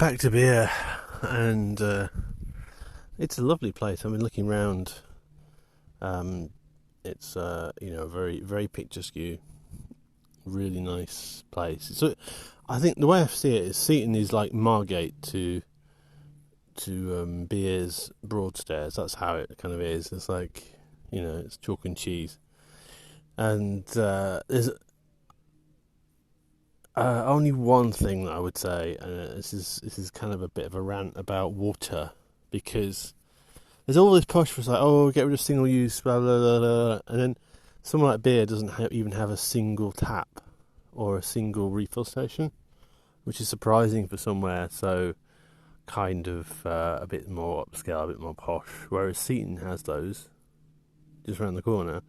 back to beer, and it's a lovely place. I've been looking around. It's very very picturesque, really nice place. So I think the way I see it is Seaton is like Margate to Beers Broadstairs. That's how it kind of is. It's like, it's chalk and cheese, and there's only one thing that I would say, and this is kind of a bit of a rant about water, because there's all this push for get rid of single use, blah blah blah, blah, and then somewhere like beer doesn't even have a single tap or a single refill station, which is surprising for somewhere so kind of a bit more upscale, a bit more posh. Whereas Seaton has those just around the corner.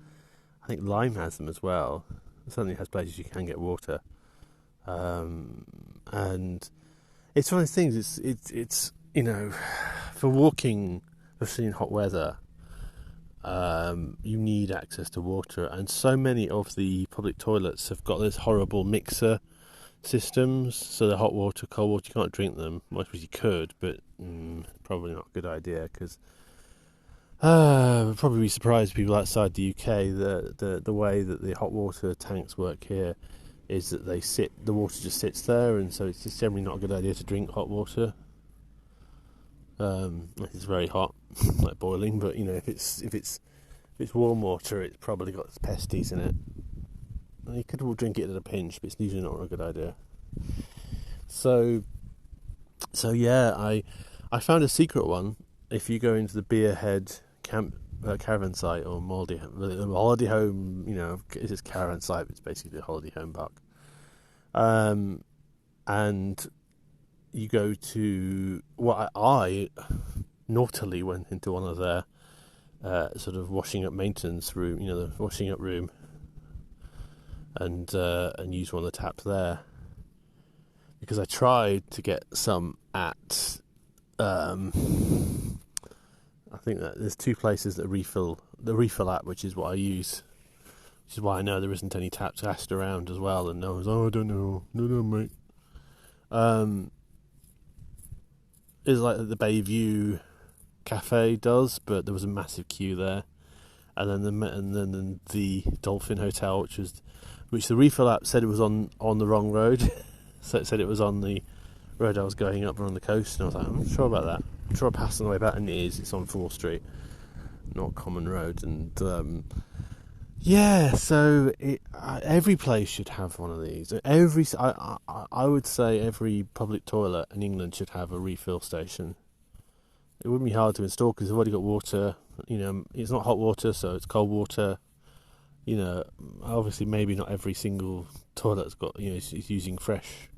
I think Lime has them as well. It certainly has places you can get water. And it's one of those things. It's for walking, especially in hot weather, you need access to water, and so many of the public toilets have got this horrible mixer systems. So the hot water, cold water, you can't drink them. Well, I suppose you could, but probably not a good idea, because probably be surprised people outside the UK that the way that the hot water tanks work here is that the water just sits there, and so it's just generally not a good idea to drink hot water. It's very hot, like boiling, but if it's warm water, it's probably got pesties in it. And you could all drink it at a pinch, but it's usually not a good idea. So yeah, I found a secret one. If you go into the Beerhead caravan site, or the holiday home, it's a caravan site, but it's basically a holiday home park. And you go to I naughtily went into one of their sort of washing up maintenance room, the washing up room, and used one of the taps there, because I tried to get some at I think that there's two places that refill the refill app, which is what I use, which is why I know there isn't any taps asked around as well, and no one's, I don't know, no mate. It's like the Bayview Cafe does, but there was a massive queue there, and then the Dolphin Hotel, which the refill app said it was on the wrong road, so it said it was on the road I was going up on the coast, and I was like, I'm not sure about that. I'm sure I passed on the way back, and it's on 4th Street, not Common Road, and so every place should have one of these. I would say every public toilet in England should have a refill station. It wouldn't be hard to install, because they've already got water. It's not hot water, so it's cold water. Obviously maybe not every single toilet's got, is using fresh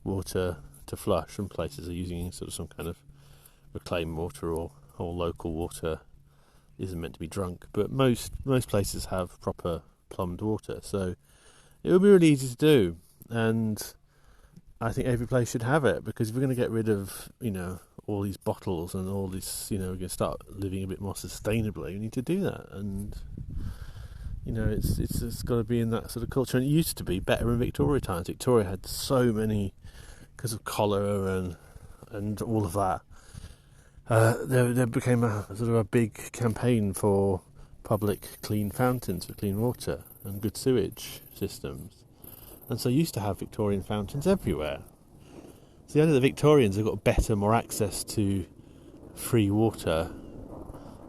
water to flush, and places are using sort of some kind of reclaimed water or local water isn't meant to be drunk, but most places have proper plumbed water, so it would be really easy to do, and I think every place should have it, because if we're going to get rid of all these bottles and all this, we're going to start living a bit more sustainably, we need to do that, and it's got to be in that sort of culture. And it used to be better in Victoria times. Victoria had so many, because of cholera and all of that. There became a sort of a big campaign for public clean fountains for clean water and good sewage systems, and so used to have Victorian fountains everywhere. So the idea that the Victorians have got better, more access to free water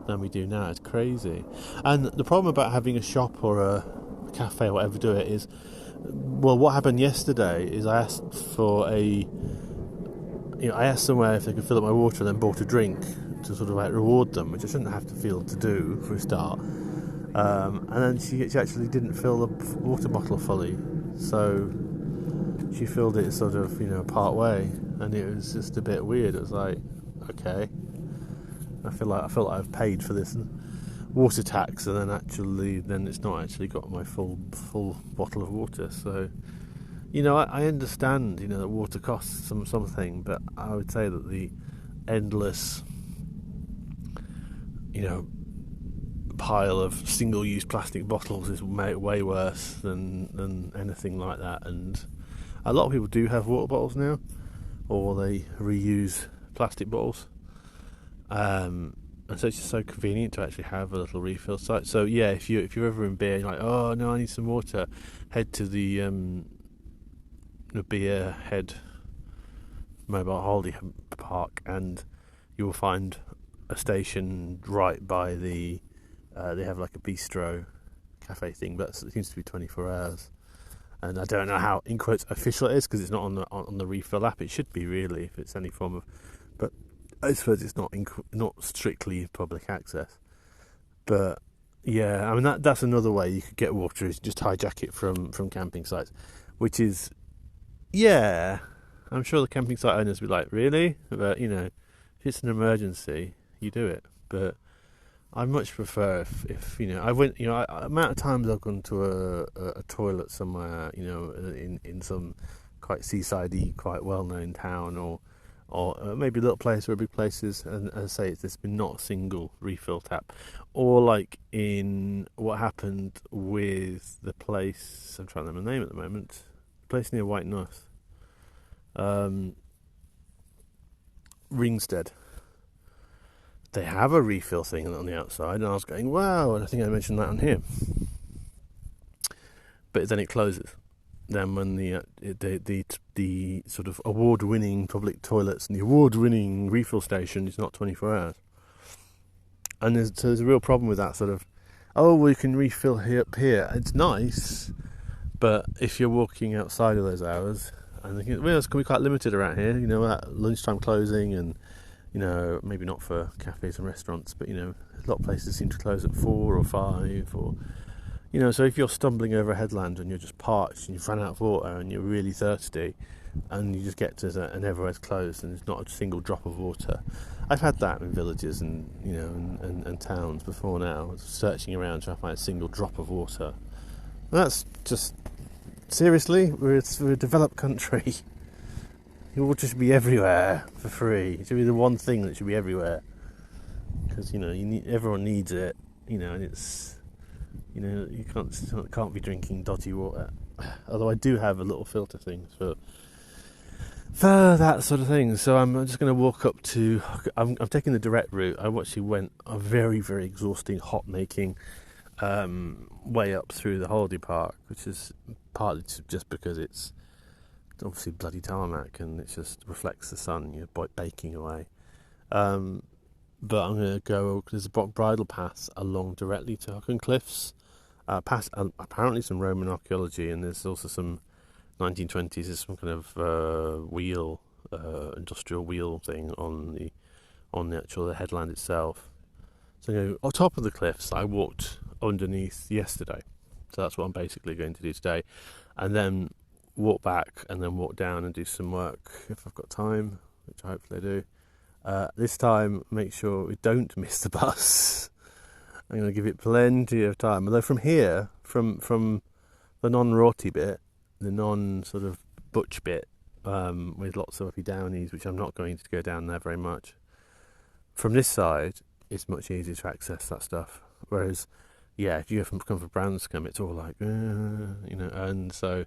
than we do now is crazy. And the problem about having a shop or a cafe or whatever do it is, well, what happened yesterday is I asked for I asked somewhere if they could fill up my water, and then bought a drink to sort of like reward them, which I shouldn't have to feel to do for a start. And then she actually didn't fill the water bottle fully, so she filled it sort of part way, and it was just a bit weird. It was like, okay, I feel like I've paid for this water tax, and then it's not actually got my full bottle of water. So I understand that water costs something, but I would say that the endless pile of single-use plastic bottles is way worse than anything like that. And a lot of people do have water bottles now, or they reuse plastic bottles. And so it's just so convenient to actually have a little refill site. So yeah, if you're ever in beer, you're like, oh no, I need some water, head to the Beer Head Mobile Holiday Park, and you will find a station right by the. They have like a bistro cafe thing, but it seems to be 24 hours. And I don't know how, in quotes, official it is, because it's not on the refill app. It should be, really, if it's any form of. But I suppose it's not strictly public access. But yeah, I mean that's another way you could get water, is just hijack it from camping sites, which is, yeah, I'm sure the camping site owners will be like, really? But if it's an emergency, you do it. But I much prefer if I went, amount of times I've gone to a toilet somewhere, in some quite seasidey, quite well-known town, or maybe a little place or big places, and as I say, there's been not a single refill tap. Or like in what happened with the place, I'm trying to remember the name at the moment, the place near Whitenorth, Ringstead. They have a refill thing on the outside, and I was going, wow, and I think I mentioned that on here. But then it closes. Then when the sort of award-winning public toilets and the award-winning refill station is not 24 hours. And there's a real problem with that sort of, we can refill up here. It's nice, but if you're walking outside of those hours, and thinking, it's going to be quite limited around here, at lunchtime closing, and maybe not for cafes and restaurants, but a lot of places seem to close at 4 or 5, or so if you're stumbling over a headland and you're just parched and you've run out of water and you're really thirsty, and you just get to and everywhere's closed and there's not a single drop of water. I've had that in villages and and towns before now, searching around trying to find a single drop of water. And that's just, seriously, we're a developed country. It will just be everywhere for free. It should be the one thing that should be everywhere, because everyone needs it. And it's you can't be drinking dodgy water. Although I do have a little filter thing for that sort of thing. So I'm just going to walk up to. I'm taking the direct route. I actually went a very, very exhausting hot making way up through the holiday park, which is partly just because it's obviously bloody tarmac and it just reflects the sun. You're baking away. But I'm going to go. There's a bridle path along directly to Hucken Cliffs. Past apparently some Roman archaeology, and there's also some 1920s. There's some kind of industrial wheel thing on the headland itself. So on top of the cliffs, I walked underneath yesterday. So that's what I'm basically going to do today, and then walk back, and then walk down and do some work if I've got time, which I hopefully I do. This time, make sure we don't miss the bus. I'm going to give it plenty of time. Although from here, from the non-rorty bit, the non-sort of butch bit, with lots of uppy downies, which I'm not going to go down there very much. From this side, it's much easier to access that stuff. Whereas, if you come from Branscombe, it's all like, and so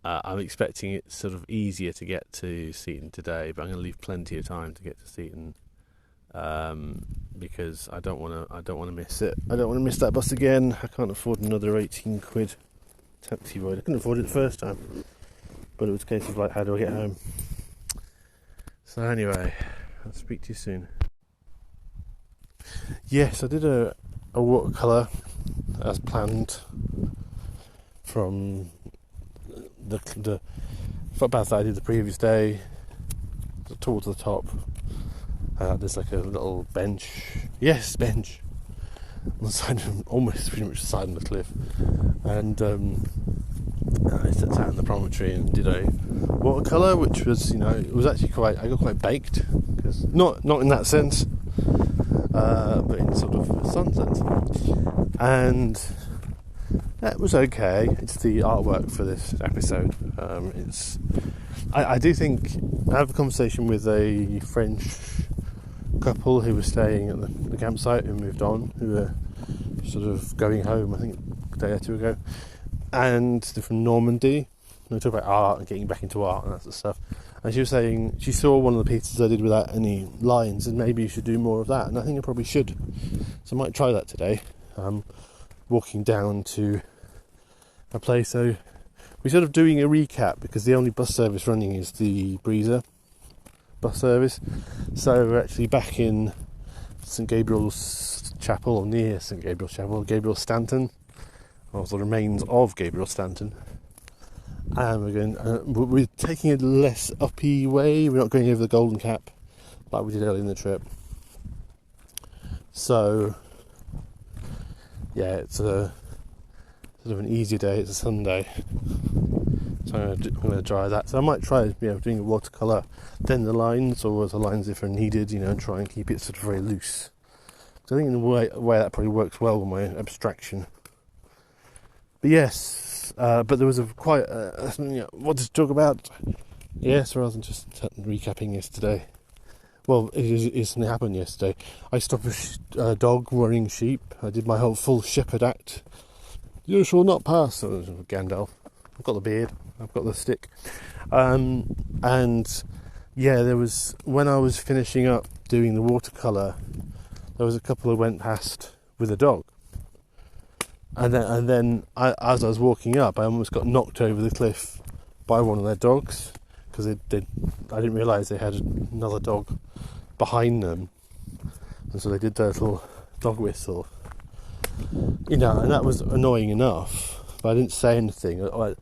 I'm expecting it sort of easier to get to Seaton today, but I'm going to leave plenty of time to get to Seaton. Because I don't want to miss it. I don't want to miss that bus again. I can't afford another 18 quid taxi ride. I couldn't afford it the first time, but it was a case of like, how do I get home? So anyway, I'll speak to you soon. Yes, I did a watercolour as planned from the footpath that I did the previous day towards the top. There's like a little bench. Yes, bench. On the side of, almost pretty much the side of the cliff. And I sat out in the promontory and did a watercolour, which was, it was actually I got quite baked. Cause not in that sense, but in sort of a sun sense. And that was okay. It's the artwork for this episode. I do think I have a conversation with a French couple who was staying at the campsite, who moved on, who were sort of going home, I think a day or two ago, and they're from Normandy. We talk about art and getting back into art and that sort of stuff. And she was saying she saw one of the pizzas I did without any lines, and maybe you should do more of that. And I think I probably should. So I might try that today. Walking down to a place. So we're sort of doing a recap because the only bus service running is the Breezer bus service. So we're actually back in St Gabriel's Chapel, or near St Gabriel's Chapel, Gabriel Stanton, or the remains of Gabriel Stanton. And we're taking a less uppy way. We're not going over the Golden Cap like we did earlier in the trip. So yeah, it's a sort of an easy day. It's a Sunday, so I'm going to try that. So I might try, doing a watercolour, then the lines, or the lines if are needed, and try and keep it sort of very loose. So I think in a way that probably works well with my abstraction. But yes, but there was what to talk about. Yes, rather than just recapping yesterday. Well, it something happened yesterday. I stopped a dog worrying sheep. I did my whole full shepherd act. You shall not pass. So Gandalf. I've got the beard. I've got the stick. And yeah, there was, when I was finishing up doing the watercolour, there was a couple who went past with a dog. And then as I was walking up, I almost got knocked over the cliff by one of their dogs, because I didn't realise they had another dog behind them, and so they did their little dog whistle, and that was annoying enough. But I didn't say anything. I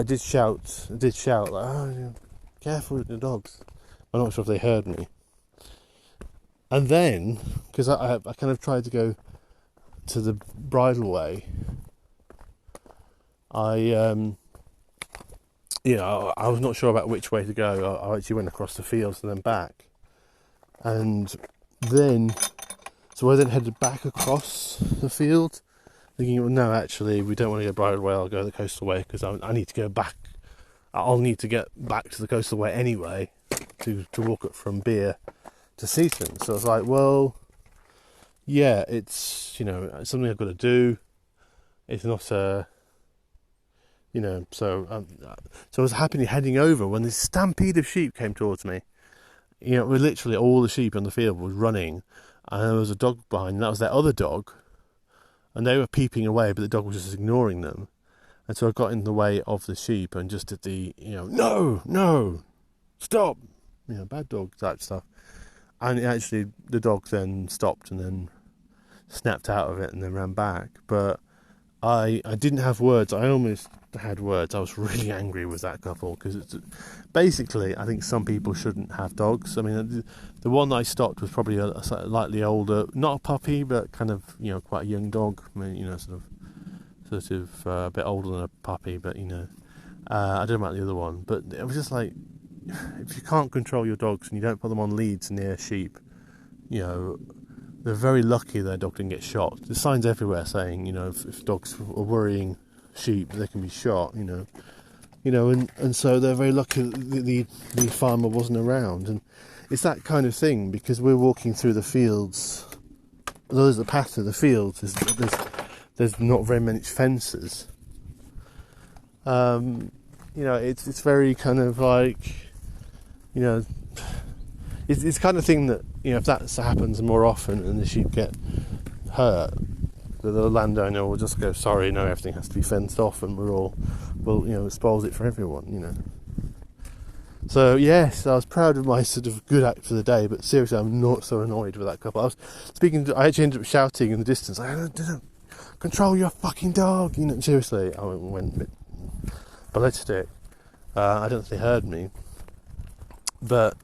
did shout, like, "Oh, careful with the dogs." I'm not sure if they heard me. And then, because I kind of tried to go to the bridleway, I was not sure about which way to go. I actually went across the fields and then back. And then, so I then headed back across the field, thinking, well, no, actually, we don't want to go bridleway, I'll go the coastal way, because I need to go back. I'll need to get back to the coastal way anyway, to walk it from Beer to Seaton. So I was like, well, yeah, it's, something I've got to do. It's not so I was happily heading over when this stampede of sheep came towards me. We're literally, all the sheep on the field was running, and there was a dog behind, and that was their other dog, and they were peeping away, but the dog was just ignoring them. And so I got in the way of the sheep and just did the, no, stop, bad dog type stuff. And actually, the dog then stopped and then snapped out of it and then ran back. But I didn't have words. I almost had words. I was really angry with that couple, because it's basically, I think some people shouldn't have dogs. I mean, the one that I stopped was probably a slightly older, not a puppy, but kind of quite a young dog. I mean, sort of a bit older than a puppy, but I don't know about the other one. But it was just like, if you can't control your dogs and you don't put them on leads near sheep, they're very lucky their dog didn't get shot. There's signs everywhere saying, if dogs are worrying sheep, they can be shot, and so they're very lucky that the farmer wasn't around. And it's that kind of thing, because we're walking through the fields. There's a path through the fields. There's not very many fences. It's very kind of like, it's kind of thing that, if that happens more often and the sheep get hurt, the landowner will just go, sorry, no, everything has to be fenced off, and it spoils it for everyone, So yes, I was proud of my sort of good act for the day, but seriously, I'm not so annoyed with that couple. I actually ended up shouting in the distance, I didn't control your fucking dog, seriously. I went a bit ballistic. I don't think they heard me, but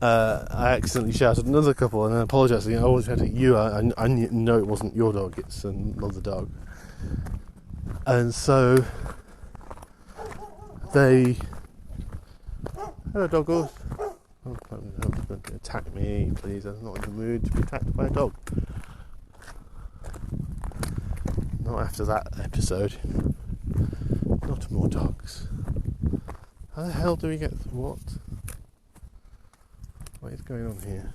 I accidentally shouted another couple, and I apologised. I always shouted at you. I know it wasn't your dog; it's another dog. And so they, hello, doggos. Oh, don't attack me, please. I'm not in the mood to be attacked by a dog. Not after that episode. Not more dogs. How the hell do we get what? What is going on here?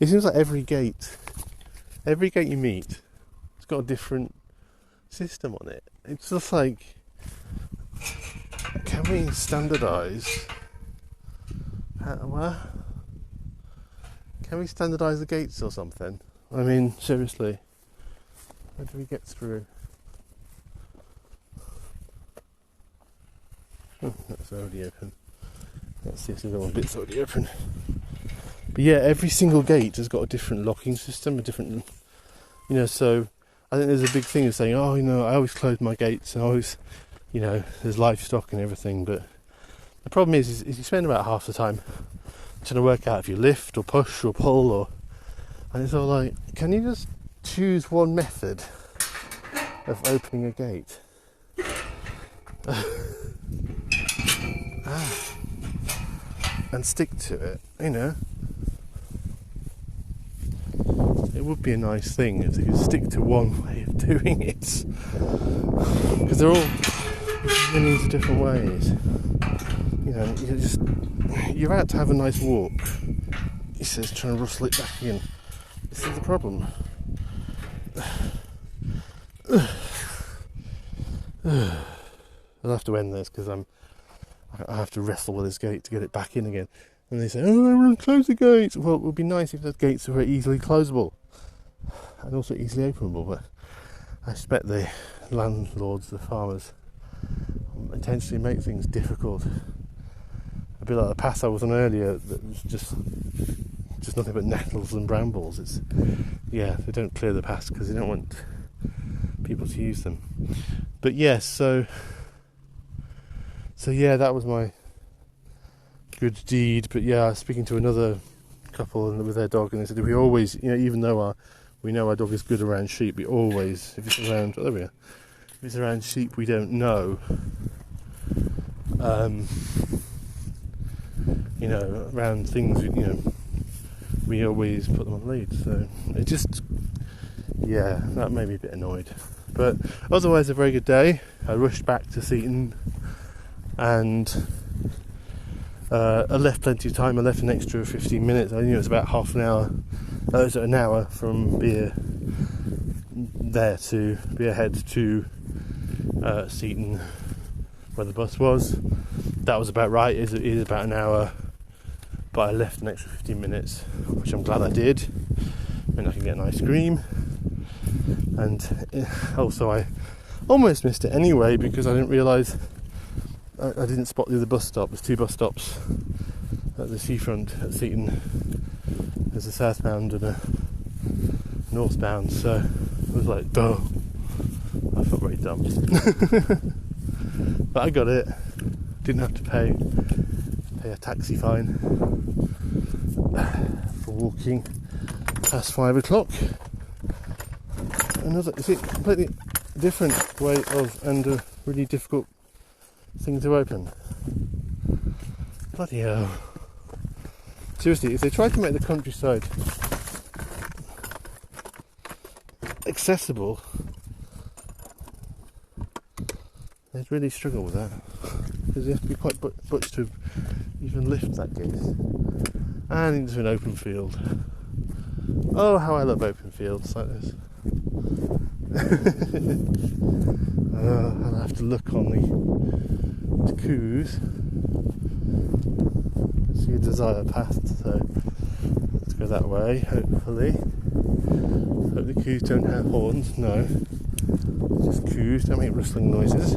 It seems like every gate you meet, it's got a different system on it. It's just like, can we standardise? Can we standardise the gates or something? I mean, seriously, how do we get through? Oh, that's already open. Let's see if there's one bit's already open. But yeah, every single gate has got a different locking system, a different, so I think there's a big thing of saying, oh, I always close my gates and I always, there's livestock and everything, but the problem is you spend about half the time trying to work out if you lift or push or pull and it's all like, can you just choose one method of opening a gate? And stick to it, It would be a nice thing if they could stick to one way of doing it, because they're all millions of different ways. You're out to have a nice walk. He says, trying to rustle it back in. This is the problem. I'll have to end this because I have to wrestle with this gate to get it back in again. And they say, oh, everyone close the gates. Well, it would be nice if those gates were easily closable and also easily openable, but I expect the landlords, the farmers, intentionally make things difficult. A bit like the path I was on earlier, that was just nothing but nettles and brambles. They don't clear the paths because they don't want people to use them. But yes, so yeah, that was my good deed. But yeah, I was speaking to another couple with their dog, and they said we always, even though we know our dog is good around sheep, we always, if it's around, if it's around sheep we don't know, around things, we always put them on lead. So it just, that made me a bit annoyed. But otherwise, a very good day. I rushed back to Seaton, and I left plenty of time. I left an extra 15 minutes. I knew it was about half an hour. It was an hour from Beer Head to Seaton, where the bus was. That was about right. It is about an hour, but I left an extra 15 minutes, which I'm glad I did. And I can get an ice cream. And also, I almost missed it anyway because I didn't realise. I didn't spot the other bus stop. There's two bus stops at the seafront at Seaton. There's a southbound and a northbound, so I was like, duh. I felt very dumb. But I got it. Didn't have to pay a taxi fine for walking past 5 o'clock. It's a completely different way of, and a really difficult thing to open. Bloody hell. Seriously, if they tried to make the countryside accessible, they'd really struggle with that. Because you have to be quite butch to even lift that gate. And into an open field. Oh, how I love open fields like this. I'll have to look on the coos. See a desired path, so let's go that way, hopefully. Hope the coos don't have horns, no. Just coos, don't make rustling noises.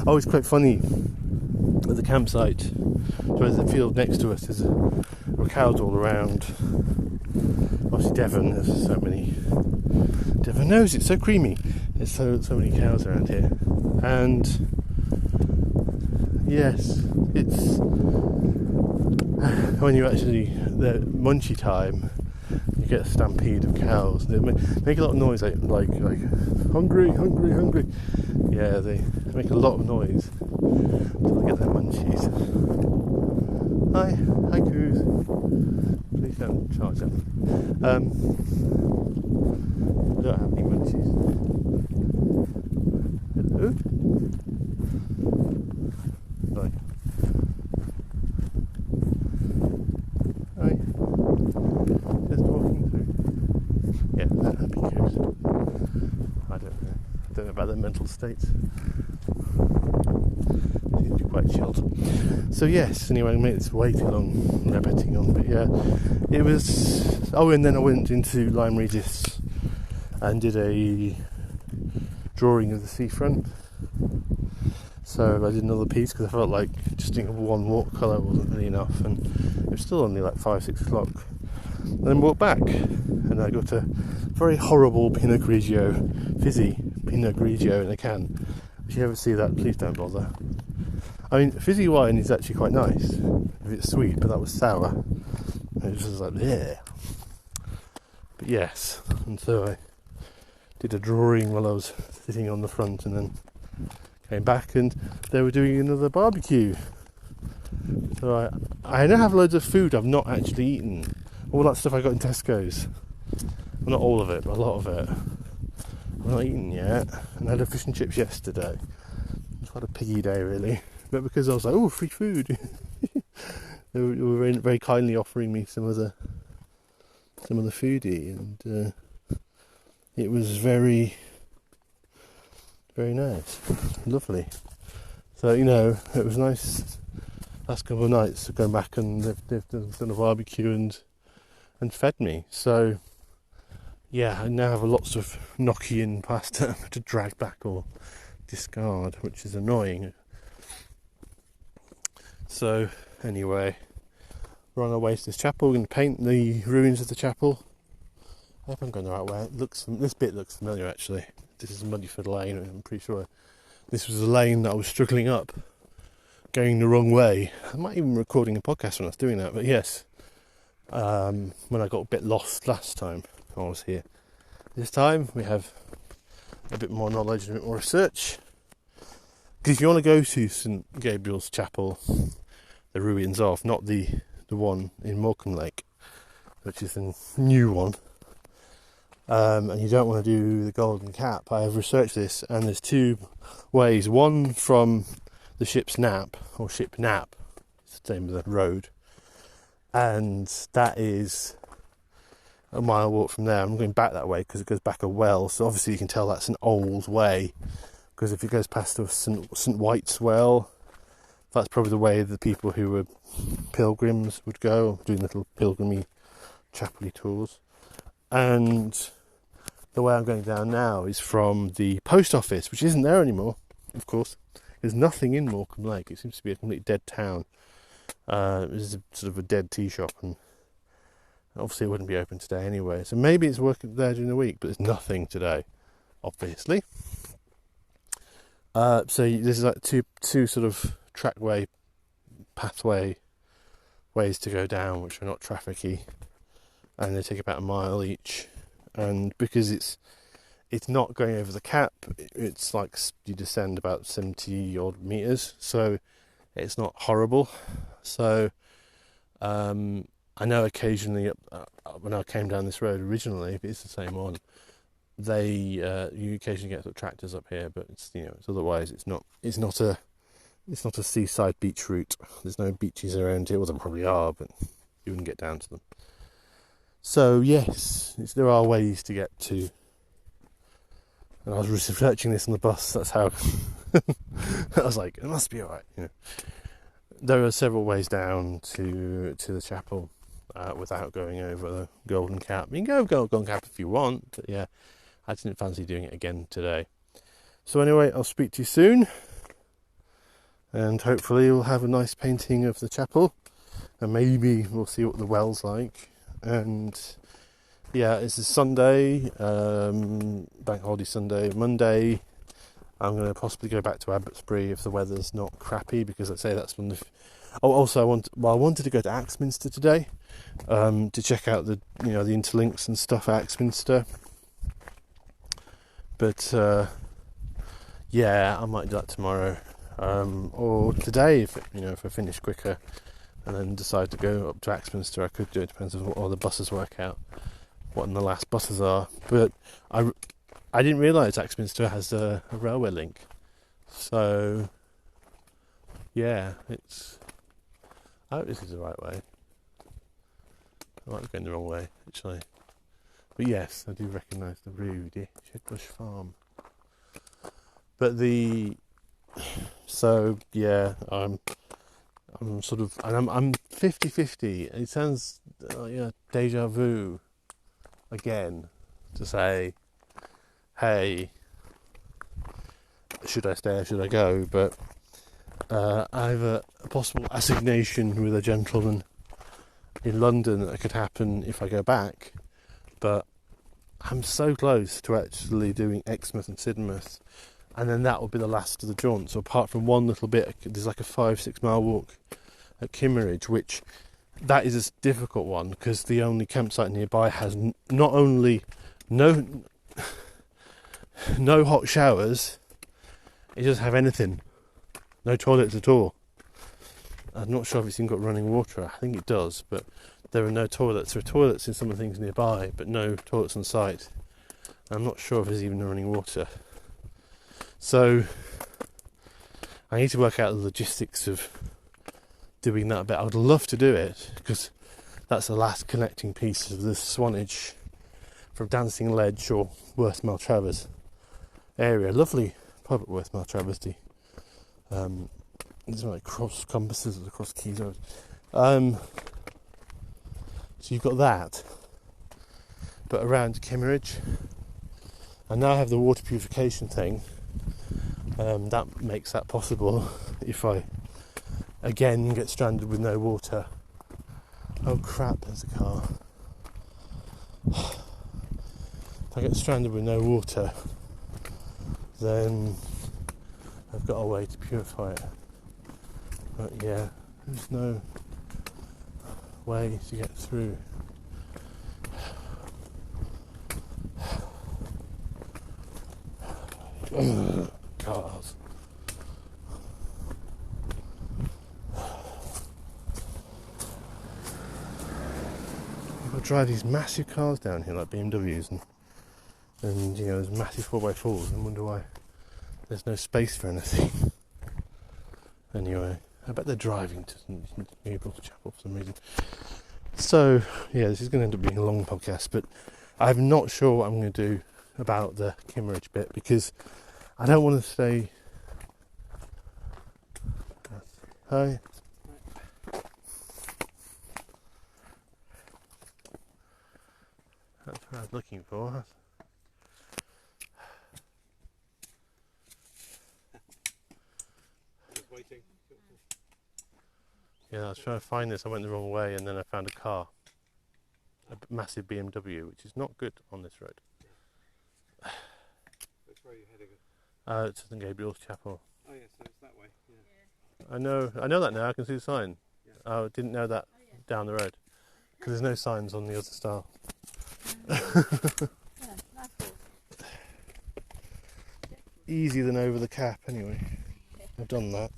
Oh, it's quite funny. At the campsite, whereas the field next to us, there are cows all around. Obviously Devon, there's so many. Devon knows it's so creamy. There's so many cows around here. And yes, it's when you actually, the munchy time, you get a stampede of cows. They make a lot of noise, like hungry. Yeah, they make a lot of noise until they get their munchies. Hi coos. Please don't charge them. I don't have any munchies. Hello? Right. Hi. Just walking through. Yeah, they're happy coos. I don't know about their mental states. seems to be quite chilled. So yes, anyway, I made this way too long repeating on, but yeah, it was. Oh, and then I went into Lyme Regis and did a drawing of the seafront. So I did another piece because I felt like just doing one watercolour wasn't really enough, and it was still only like 5-6 o'clock. And then walked back, and I got a very horrible Pinot Grigio, fizzy Pinot Grigio in a can. If you ever see that, please don't bother. I mean, fizzy wine is actually quite nice if it's sweet, but that was sour. And it was just like, yeah. But yes, and so I did a drawing while I was sitting on the front, and then came back and they were doing another barbecue. So I now have loads of food I've not actually eaten. All that stuff I got in Tesco's. Well, not all of it, but a lot of it. I've not eaten yet. And I had a fish and chips yesterday. It was quite a piggy day, really. But because I was like, oh, free food. They were very, very kindly offering me some of the foodie, and it was very, very nice, lovely. So it was nice. Last couple of nights, going back and they've done a barbecue and fed me. So yeah, I now have lots of gnocchi and pasta to drag back or discard, which is annoying. So anyway, we're on our way to this chapel. We're going to paint the ruins of the chapel. I hope I'm going the right way. This bit looks familiar, actually. This is Muddyford Lane. I'm pretty sure this was a lane that I was struggling up, going the wrong way. I might even be recording a podcast when I was doing that, but yes, when I got a bit lost last time I was here. This time we have a bit more knowledge and a bit more research. Because if you want to go to St Gabriel's Chapel, the ruins of, not the one in Morecambe Lake, which is the new one, and you don't want to do the Golden Cap, I have researched this, and there's two ways. One from the Ship's Nap, or Ship Nap, it's the name of the road, and that is a mile walk from there. I'm going back that way because it goes back a well, so obviously you can tell that's an old way, because if it goes past the St White's Well, that's probably the way the people who were pilgrims would go, doing little pilgrimy chapel-y tours. And the way I'm going down now is from the post office, which isn't there anymore, of course. There's nothing in Morecambe Lake. It seems to be a complete dead town. It's sort of a dead tea shop, and obviously it wouldn't be open today anyway. So maybe it's working there during the week, but there's nothing today, obviously. So this is like two sort of trackway, pathway ways to go down, which are not trafficy, and they take about a mile each. And because it's not going over the cap, it's like you descend about 70 odd meters, so it's not horrible. So I know occasionally when I came down this road originally, if it's the same one, you occasionally get sort of tractors up here, but it's otherwise it's not a seaside beach route. There's no beaches around here. Well, there probably are, but you wouldn't get down to them. So yes, there are ways to get to. And I was researching this on the bus. That's how I was like, it must be alright. There are several ways down to the chapel without going over the Golden Cap. You can go Golden Cap if you want, but yeah, I didn't fancy doing it again today. So anyway, I'll speak to you soon, and hopefully we'll have a nice painting of the chapel, and maybe we'll see what the well's like. And yeah, it's a Sunday, bank holiday Sunday. Monday, I'm going to possibly go back to Abbotsbury if the weather's not crappy, because I'd say that's when also I wanted to go to Axminster today, to check out the interlinks and stuff at Axminster. But yeah, I might do that tomorrow, or today if I finish quicker, and then decide to go up to Axminster. I could do it. Depends on what all the buses work out, what the last buses are. But I didn't realise Axminster has a railway link. So yeah, I hope this is the right way. I might be going the wrong way, actually. But yes, I do recognise the road, Shedbush Farm. But So yeah, I'm sort of, and I'm 50-50. It sounds deja vu again to say, hey, should I stay or should I go? But I have a possible assignation with a gentleman in London that could happen if I go back, but I'm so close to actually doing Exmouth and Sidmouth, and then that will be the last of the jaunt. So apart from one little bit, there's like a 5-6 mile walk at Kimmeridge, which that is a difficult one because the only campsite nearby has not only no hot showers, it doesn't have anything, no toilets at all. I'm not sure if it's even got running water. I think it does, but there are no toilets. There are toilets in some of the things nearby, but no toilets on site. I'm not sure if there's even running water. So I need to work out the logistics of doing that bit. I would love to do it because that's the last connecting piece of the Swanage from Dancing Ledge or Worth Maltravers area. Lovely pub at Worth Maltravers. It's like cross compasses across Keys Road. So you've got that, but around Kimmeridge, and now I have the water purification thing. That makes that possible if I again get stranded with no water. Oh crap, there's a car. If I get stranded with no water, then I've got a way to purify it. But yeah, there's no way to get through. Cars. People drive these massive cars down here like BMWs and there's massive 4x4s and wonder why there's no space for anything. Anyway, I bet they're driving to Newport Chapel for some reason. So, yeah, this is going to end up being a long podcast, but I'm not sure what I'm going to do about the Kimmeridge bit because I don't want to stay. Hi. That's what I was looking for. Waiting. Yeah, I was trying to find this. I went the wrong way, and then I found a car, a massive BMW, which is not good on this road. Which way are you heading? It's St Gabriel's Chapel. Oh yeah, so it's that way. Yeah. I know that now. I can see the sign. Yeah. I didn't know that down the road because there's no signs on the other style. Easier than over the cap, anyway. I've done that.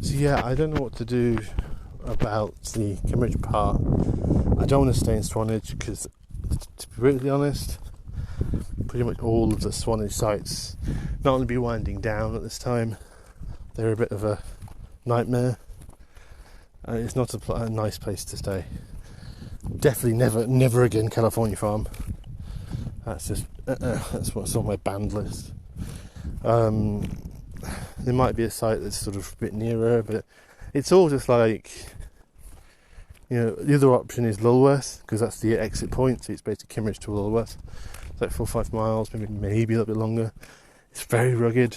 So yeah, I don't know what to do about the Kimmeridge part. I don't want to stay in Swanage because, to be brutally honest, pretty much all of the Swanage sites not only be winding down at this time, they're a bit of a nightmare. It's not a nice place to stay. Definitely never again California Farm. That's just that's what's on my banned list. There might be a site that's sort of a bit nearer, but it's all just like, the other option is Lulworth, because that's the exit point, so it's basically Kimmeridge to Lulworth. It's like 4 or 5 miles, maybe a little bit longer. It's very rugged,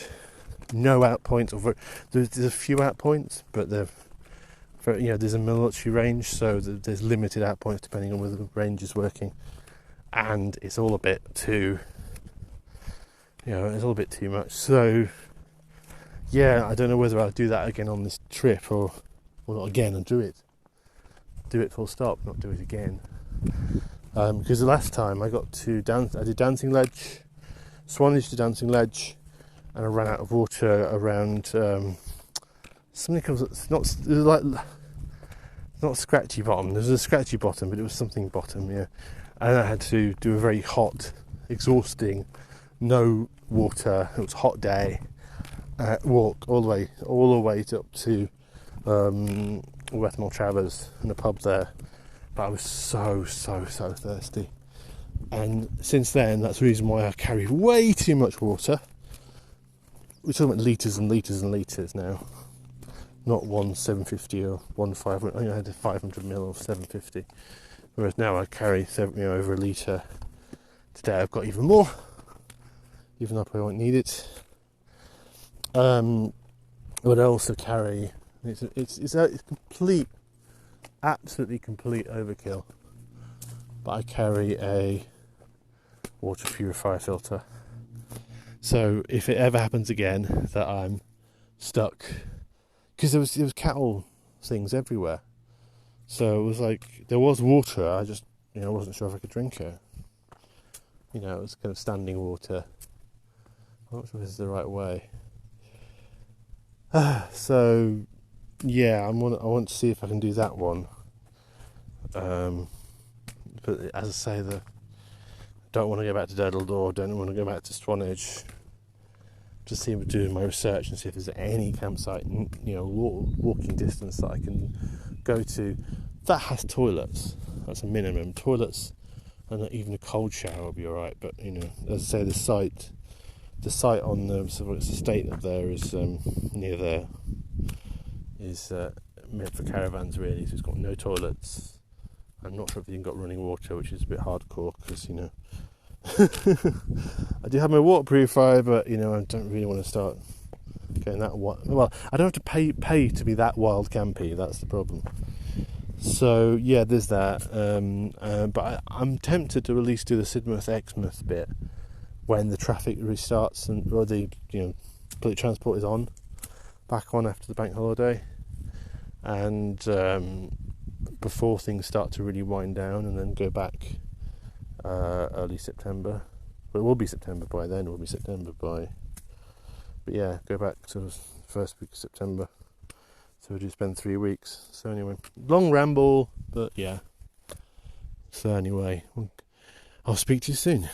no outpoints, there's a few outpoints, but there's a military range, so there's limited outpoints depending on whether the range is working, and it's all a bit too, it's all a bit too much. So yeah, I don't know whether I'll do that again on this trip or not again and do it full stop, not do it again. Because the last time I got to I did Dancing Ledge, Swanage to Dancing Ledge, and I ran out of water around something comes. It's not scratchy bottom. There was a scratchy bottom, but it was something bottom, yeah. And I had to do a very hot, exhausting, no water. It was a hot day. Walk all the way up to Worth Maltravers and the pub there, but I was so thirsty. And since then, that's the reason why I carry way too much water. We're talking about litres and litres and litres now. Not 1 750 or 1 500. I had a 500ml of 750. Whereas now I carry over a litre. Today I've got even more, even though I probably won't need it. What I also carry, it's complete, absolutely complete overkill. But I carry a water purifier filter. So if it ever happens again that I'm stuck, because there was cattle things everywhere, so it was like there was water. I just wasn't sure if I could drink it. It was kind of standing water. I'm not sure if this is the right way. So yeah, I want to see if I can do that one. But as I say, don't want to go back to Dedaldore, don't want to go back to Swanage. Just see doing my research and see if there's any campsite, walking distance that I can go to that has toilets. That's a minimum. Toilets and even a cold shower will be alright. But as I say, the site on the estate up there is near there is meant for caravans really. So it's got no toilets. I'm not sure if you've got running water, which is a bit hardcore because I do have my water purifier, but I don't really want to start getting that wild. Well, I don't have to pay to be that wild campy. That's the problem. So yeah, there's that. But I'm tempted to at least do the Sidmouth Exmouth bit when the traffic restarts or the public transport is back on after the bank holiday, and before things start to really wind down, and then go back early September. But it will be September by then. But yeah, go back sort of first week of September. So we do spend 3 weeks. So anyway, long ramble, but yeah. So anyway, I'll speak to you soon.